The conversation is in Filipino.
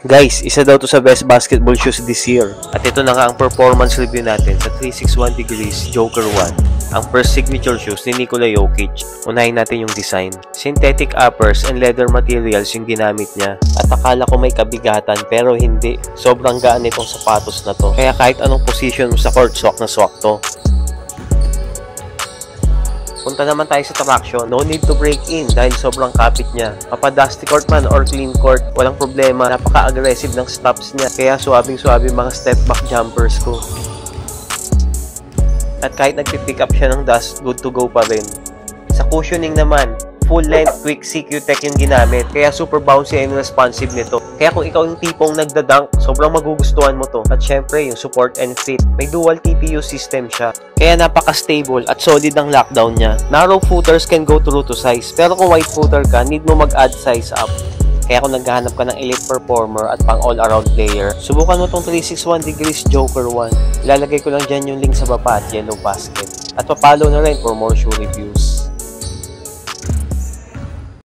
Guys, isa daw to sa best basketball shoes this year. At ito na nga ang performance review natin sa 361 degrees Joker 1. Ang first signature shoes ni Nikola Jokic. Unahin natin yung design. Synthetic uppers and leather materials yung ginamit niya. At akala ko may kabigatan pero hindi. Sobrang gaan itong sapatos na to. Kaya kahit anong position mo sa court, swak na swak to. Punta naman tayo sa traction. No need to break in dahil sobrang kapit niya. Dusty court man or clean court, walang problema. Napaka-aggressive ng stops niya. Kaya suwabing-suwabe mga step back jumpers ko. At kahit nagpipick up siya ng dust, good to go pa rin. Sa cushioning naman, full length quick CQ Tech yung ginamit. Kaya super bouncy and responsive nito. Kaya kung ikaw yung tipong nagdadunk, sobrang magugustuhan mo to. At syempre, yung support and fit. May dual TPU system siya. Kaya napaka-stable at solid ang lockdown niya. Narrow footers can go through to size. Pero kung wide footer ka, need mo mag-add size up. Kaya kung naghahanap ka ng elite performer at pang all-around player, subukan mo tong 361 degrees Joker 1. Ilalagay ko lang dyan yung link sa baba at yellow basket. At papalo na rin for more shoe reviews.